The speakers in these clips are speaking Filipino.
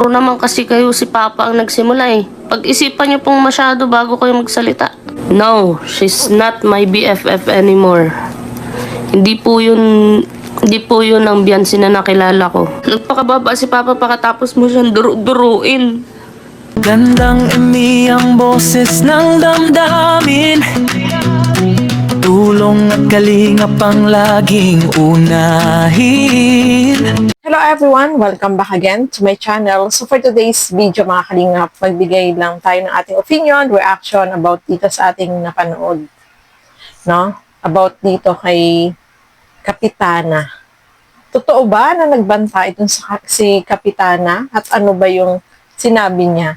Puro naman kasi kayo si Papa ang nagsimula eh. Pag-isipan niyo pong masyado bago kayo magsalita. No, she's not my BFF anymore. Hindi po yun ang Biansi na nakilala ko. Nagpakababa si Papa pakatapos mo siyang duruin. Gandang emi ang boses ng damdamin, tulong at kalingap ang laging unahin. Hello everyone! Welcome back again to my channel. So for today's video mga kalingap, magbigay lang tayo ng ating opinion, reaction about dito sa ating napanood. No? About dito kay Kapitana. Totoo ba na nagbanta itong si Kapitana? At ano ba yung sinabi niya?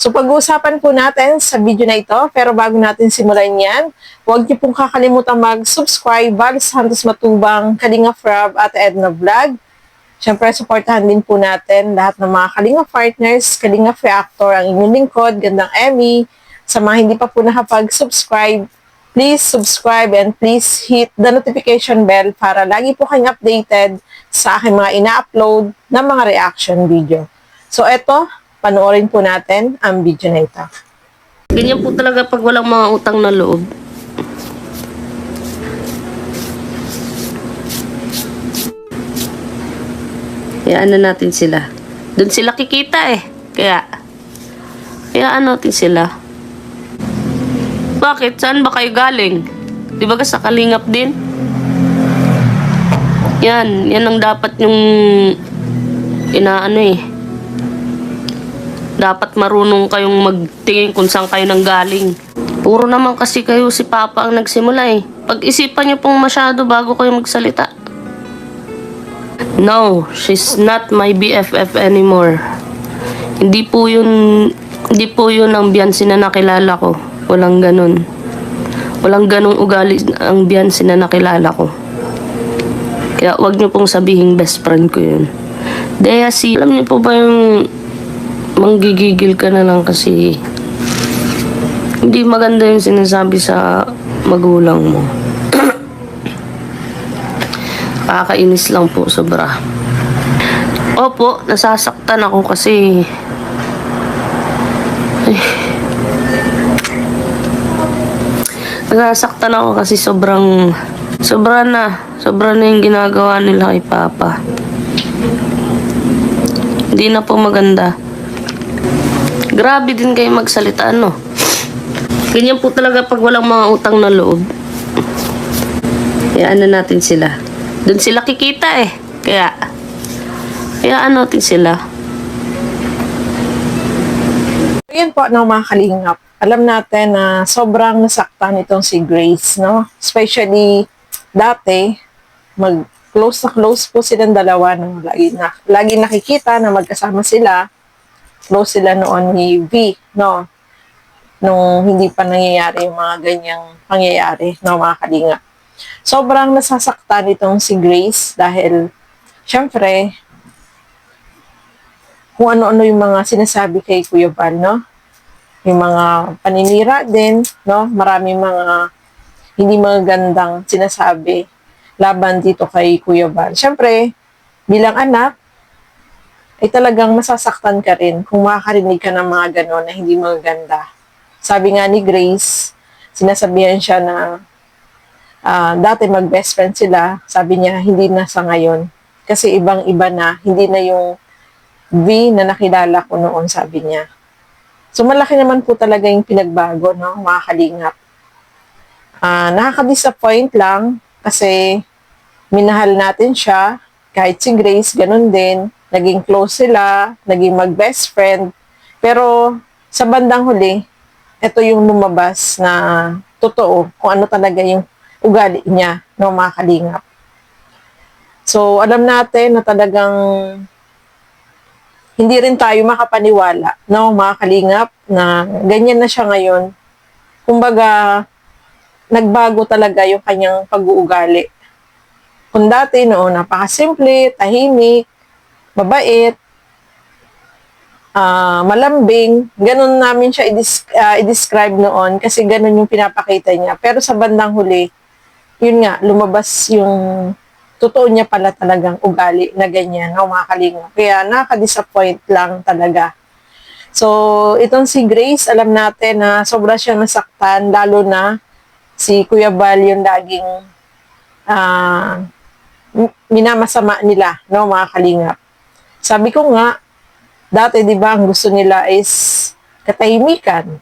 So pag-uusapan po natin sa video na ito, pero bago natin simulan yan, huwag niyo pong kakalimutan mag-subscribe, Val Santos Matubang, Kalinga Frab at Edna Vlog. Siyempre, supportahan din po natin lahat ng mga Kalinga partners, Kalinga Reactor, ang inyong lingkod, Gandang Emmy. Sa mga hindi pa po nakapag-subscribe, please subscribe and please hit the notification bell para lagi po kayong updated sa aking mga ina-upload na mga reaction video. So eto, panoorin po natin ang video na ito. Ganyan po talaga pag walang mga utang na loob. Hayaan na natin sila. Doon sila kikita eh. Hayaan natin sila. Bakit? Saan ba kayo galing? Di ba sa kalingap din? Yan ang dapat yung inaano eh. Dapat marunong kayong magtingin kung saan kayo nanggaling. Puro naman kasi kayo si Papa ang nagsimula eh. Pag-isipan niyo pong masyado bago kayo magsalita. No, she's not my BFF anymore. Hindi po yun ang Biansi na nakilala ko. Walang ganun. Walang ganung ugali ang Biansi na nakilala ko. Kaya wag niyo pong sabihin best friend ko yun. Dea si, alam niyo po ba yung manggigigil ka na lang kasi hindi maganda yung sinasabi sa magulang mo. Kakainis lang po, sobra. Opo, nasasaktan ako kasi nasasaktan ako kasi sobra na yung ginagawa nila kay Papa. Hindi na po maganda. Grabe din kayo magsalita, no? Ganyan po talaga pag walang mga utang na loob. Hayaan na natin sila. Doon sila kikita eh. Hayaan natin sila. Ayan po, no, mga kalingap. Alam natin na sobrang nasaktan itong si Grace, no? Especially dati, close po silang dalawa. No? Lagi nakikita na magkasama sila. Close sila noon ni V, no? Nung hindi pa nangyayari yung mga ganyang pangyayari, no, mga kalingap. Sobrang nasasaktan itong si Grace dahil, syempre, kung ano-ano yung mga sinasabi kay Kuya Val, no? Yung mga paninira din, no? Maraming mga hindi magandang sinasabi laban dito kay Kuya Val. Syempre, bilang anak, ay talagang masasaktan ka rin kung makakarinig ka ng mga gano'n na hindi maganda. Sabi nga ni Grace, sinasabihan siya na dati mag-best friend sila, sabi niya, hindi na sa ngayon. Kasi ibang-iba na, hindi na yung V na nakilala ko noon, sabi niya. So, malaki naman po talaga yung pinagbago, no, mga kalingap. Nakaka-disappoint lang kasi minahal natin siya, kahit si Grace, ganun din. Naging close sila, naging mag-best friend. Pero, sa bandang huli, ito yung lumabas na totoo, kung ano talaga yung ugali niya, no, mga kalingap. So, alam natin na talagang hindi rin tayo makapaniwala, no, mga kalingap, na ganyan na siya ngayon. Kumbaga, nagbago talaga yung kanyang pag-uugali. Kung dati, noon, napakasimple, tahimik, mabait, malambing, ganun namin siya i-describe noon kasi ganun yung pinapakita niya. Pero sa bandang huli, yun nga, lumabas yung totoo niya pala talagang ugali na ganyan, no, mga kalingap. Kaya nakaka-disappoint lang talaga. So, itong si Grace, alam natin na sobra siya nasaktan, lalo na si Kuya Bal yung laging minamasama nila, no, mga kalingap. Sabi ko nga, dati, di ba, ang gusto nila is katahimikan,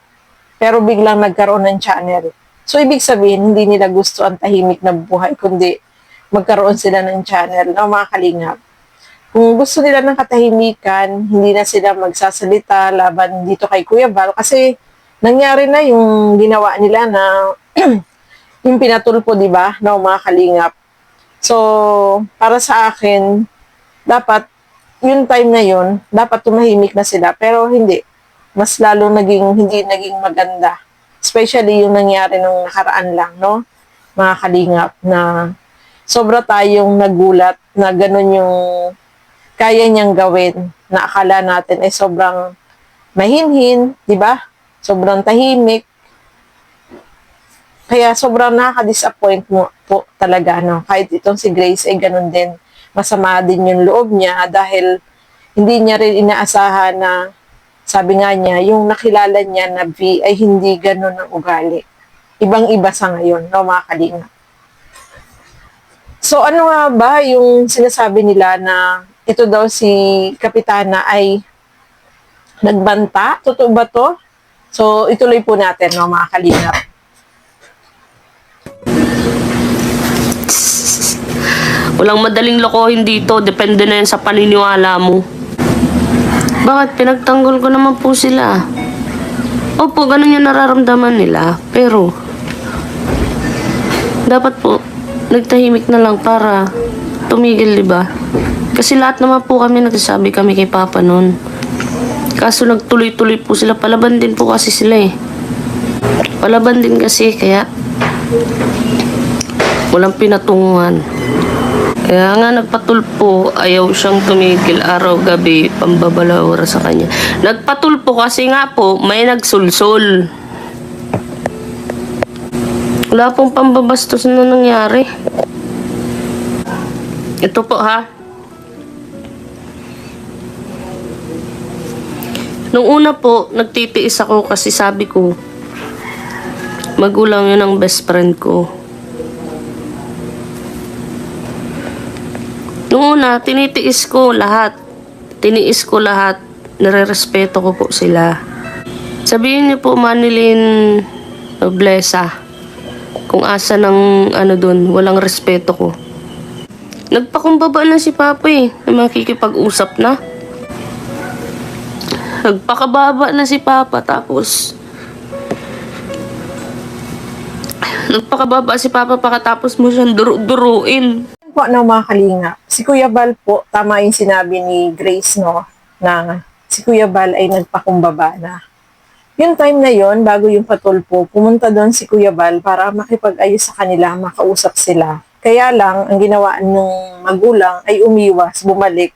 pero biglang nagkaroon ng channel. So, ibig sabihin, hindi nila gusto ang tahimik na buhay, kundi magkaroon sila ng channel, no, mga kalingap. Kung gusto nila ng katahimikan, hindi na sila magsasalita laban dito kay Kuya Bal kasi nangyari na yung ginawa nila na yung pinatulpo, di ba, no, mga kalingap. So, para sa akin, dapat, yung time na yun, dapat tumahimik na sila, pero hindi. Mas lalo hindi naging maganda. Especially yung nangyari nung nakaraan lang, no, mga kalingap, na sobra tayong nagulat na ganun yung kaya niyang gawin na akala natin ay sobrang mahinhin, di ba? Sobrang tahimik. Kaya sobrang nakaka-disappoint mo po talaga, no? Kahit itong si Grace ay ganun din. Masama din yung loob niya dahil hindi niya rin inaasahan na sabi nga niya, yung nakilala niya na V ay hindi ganun ang ugali. Ibang-iba sa ngayon, no, mga kalinga. So, ano nga ba yung sinasabi nila na ito daw si Kapitana ay nagbanta? Totoo ba to? So, ituloy po natin, no, mga kalingap. Walang madaling lokohin dito. Depende na yan sa paniniwala mo. Bakit? Pinagtanggol ko naman po sila. Opo, ganun yung nararamdaman nila. Pero, dapat po, nagtahimik na lang para tumigil, di ba? Kasi lahat naman po kami nagsasabi kami kay Papa noon. Kaso nagtuloy-tuloy po sila. Palaban din po kasi sila eh. Palaban din kasi kaya walang pinatunguhan. Kaya nga nagpatulpo, ayaw siyang tumigil araw-gabi, pambabalawara sa kanya. Nagpatulpo kasi nga po, may nagsulsul. Wala pong pambabastos na nangyari. Ito po ha. Nung una po, nagtitiis ako kasi sabi ko, magulang yun ang best friend ko. Nung una, tinitiis ko lahat. Tiniis ko lahat. Nire-respeto ko po sila. Sabihin niyo po, Manilyn Noblesa, kung asa ng ano dun, walang respeto ko. Nagpakumbaba na si Papa eh, na makikipag-usap na. Nagpakababa na si Papa, tapos nagpakababa si Papa pakatapos mo siyang duru-duruin. Po ng mga kalinga, si Kuya Bal po, tama yung sinabi ni Grace, no, na si Kuya Bal ay nagpakumbaba na. Yung time na yon bago yung patulpo, pumunta doon si Kuya Bal para makipag-ayos sa kanila, makausap sila. Kaya lang, ang ginawa ng magulang ay umiwas, bumalik,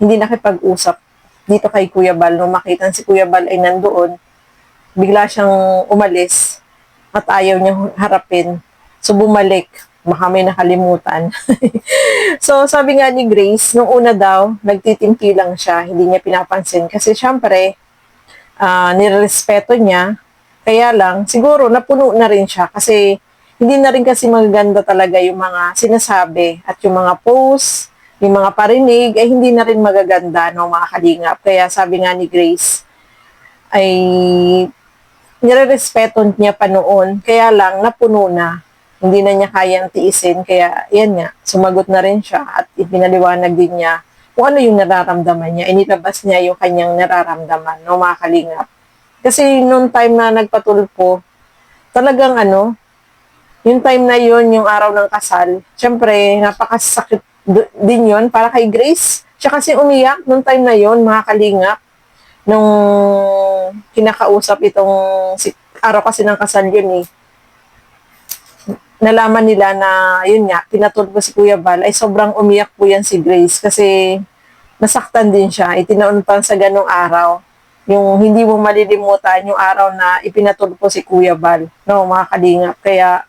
hindi nakipag-usap dito kay Kuya Bal. Nung makita si Kuya Bal ay nandoon, bigla siyang umalis at ayaw niyang harapin. So, bumalik. Baka may nakalimutan. So, sabi nga ni Grace, nung una daw, nagtitimpi lang siya, hindi niya pinapansin. Kasi, syempre, nirespeto niya. Kaya lang, siguro, napuno na rin siya. Kasi, hindi na rin kasi magaganda talaga yung mga sinasabi at yung mga posts, yung mga parinig, ay hindi na rin magaganda, no, mga kalingap. Kaya, sabi nga ni Grace, ay nire-respeto niya pa noon. Kaya lang, napuno na. Hindi na niya kayang tiisin, kaya yan nga, sumagot na rin siya at ipinaliwanag din niya kung ano yung nararamdaman niya. Inilabas niya yung kanyang nararamdaman, no, mga kalingap. Kasi noong time na nagpatulpo, talagang yung time na yun, yung araw ng kasal, syempre, napakasakit din yun para kay Grace. Siya kasi umiyak noong time na yun, mga kalingap, nung kinakausap itong araw kasi ng kasal yun eh. Nalaman nila na, yun nga, pinatulpo si Kuya Bal, ay sobrang umiyak po yan si Grace kasi nasaktan din siya. Itinaon pa sa ganong araw. Yung hindi mo malilimutan yung araw na ipinatulpo si Kuya Bal. No, mga kalingap. Kaya,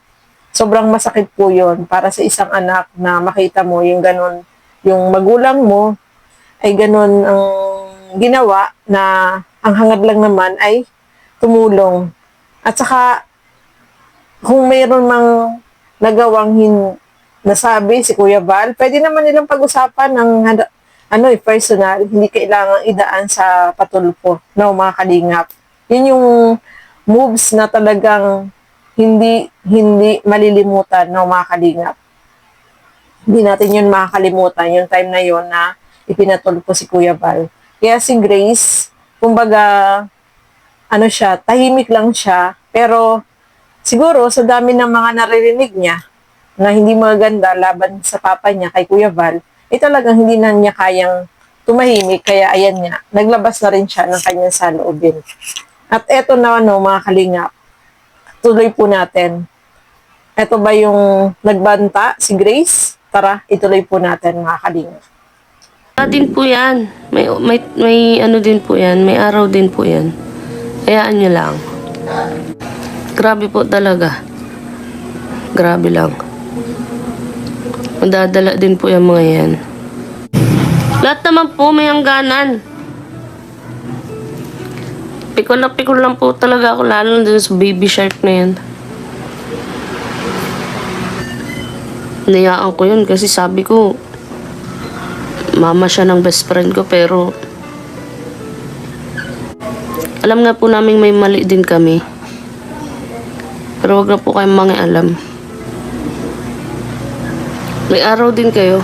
sobrang masakit po yun para sa isang anak na makita mo yung ganun, yung magulang mo ay ganun ang ginawa na ang hangad lang naman ay tumulong. At saka, kung mayroon mang nagawang nasabi si Kuya Val, pwede naman nilang pag-usapan ng personal, hindi kailangang idaan sa patulpo, no, mga kalingap. Yun yung moves na talagang hindi malilimutan, no, mga kalingap. Hindi natin yun makakalimutan, yung time na yun na ipinatulpo si Kuya Val. Kaya si Grace, kumbaga, tahimik lang siya, pero siguro sa dami ng mga naririnig niya na hindi maganda laban sa papa niya kay Kuya Val, talagang hindi na niya kayang tumahimik, kaya ayan nga, naglabas na rin siya ng kanyang saloobin. At eto na mga kalingap, tuloy po natin. Eto ba yung nagbanta, si Grace? Tara, ituloy po natin mga kalingap. Din po yan. May ano din po yan. May araw din po yan. Hayaan nyo lang. Grabe po talaga. Grabe lang. Madadala din po yung mga yan. Lahat naman po may hangganan. Pikol lang po talaga ako, lalo dun sa baby shark na yan. Niyaan ko yun kasi sabi ko, mama siya ng best friend ko, pero alam nga po namin may mali din kami. Pero wag na po kayong mangialam. May araw din kayo.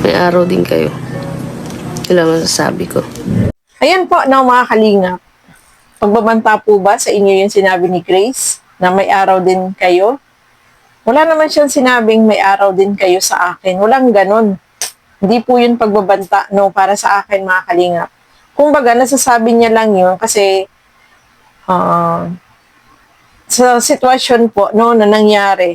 May araw din kayo. Yun lang ang sasabi ko. Ayan po, mga kalingap. Pagbabanta po ba sa inyo yung sinabi ni Grace na may araw din kayo? Wala naman siyang sinabing may araw din kayo sa akin. Walang ganon. Hindi po yun pagbabanta, no, para sa akin, mga kalingap. Kumbaga, nasasabi niya lang yun kasi sa sitwasyon po, no, na nangyari,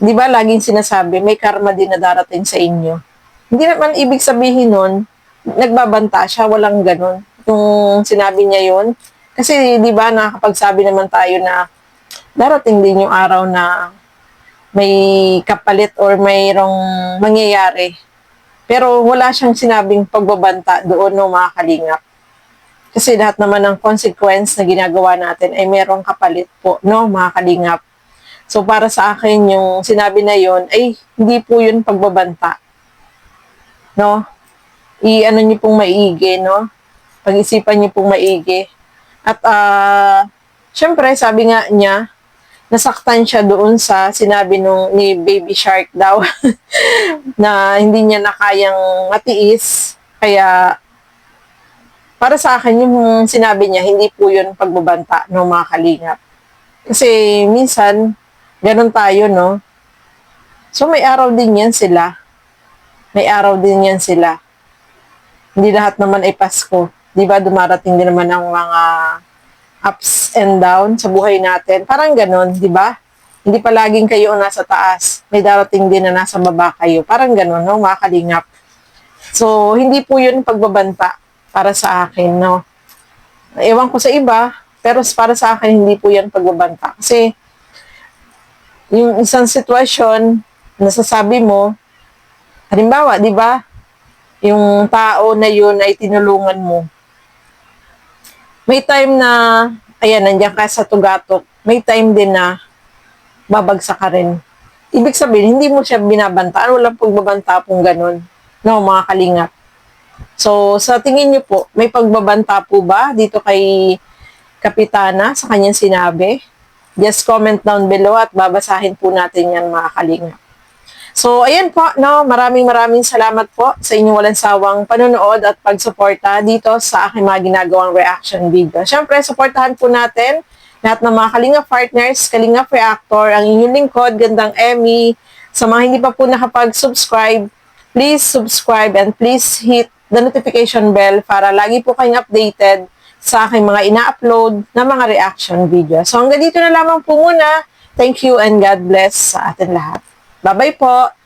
di ba laging sinasabi, may karma din na darating sa inyo. Hindi naman ibig sabihin nun, nagbabanta siya, walang ganon. Yung sinabi niya yun. Kasi, di ba, nakakapagsabi naman tayo na darating din yung araw na may kapalit or mayroong mangyayari. Pero wala siyang sinabing pagbabanta doon, no, mga kalingap. Kasi lahat naman ng consequence na ginagawa natin ay mayroong kapalit po, no, mga kalingap. So, para sa akin, yung sinabi na yon ay hindi po yun pagbabanta. No? I-ano niyo pong maigi, no? Pag-isipan niyo pong maigi. At, syempre, sabi nga niya, nasaktan siya doon sa sinabi ni Baby Shark daw na hindi niya na kayang matiis. Kaya, para sa akin, yung sinabi niya, hindi po yun pagbabanta, no, mga kalingap. Kasi, minsan, ganun tayo, no? So, may araw din yan sila. May araw din yan sila. Hindi lahat naman ay Pasko. Di ba, dumarating din naman ang mga ups and down sa buhay natin. Parang ganon, di ba? Hindi palaging kayo ang nasa taas. May darating din na nasa baba kayo. Parang ganon, no, mga kalingap. So, hindi po yun pagbabanta para sa akin, no? Ewan ko sa iba, pero para sa akin, hindi po yan pagbabanta. Kasi, yung isang sitwasyon, nasasabi mo, halimbawa, di ba? Yung tao na yun ay tinulungan mo. May time na, ayan, nandiyan ka sa tugatok. May time din na babagsak ka rin. Ibig sabihin, hindi mo siya binabantaan. Walang pagbabanta pong ganun. No, mga kalingap. So, sa tingin niyo po, may pagbabanta po ba dito kay Kapitana sa kanyang sinabi? Just comment down below at babasahin po natin yan, mga kalingap. So, ayan po, no, maraming salamat po sa inyong walang sawang panonood at pagsuporta dito sa aking mga ginagawang reaction video. Siyempre, suportahan po natin lahat ng mga Kalingap partners, Kalingap Reactor, ang inyong lingkod, Gandang Emmy. Sa mga hindi pa po nakapag-subscribe, please subscribe and please hit the notification bell para lagi po kayong updated sa aking mga ina-upload na mga reaction video. So, hanggang dito na lamang po muna. Thank you and God bless sa atin lahat. Bye-bye po!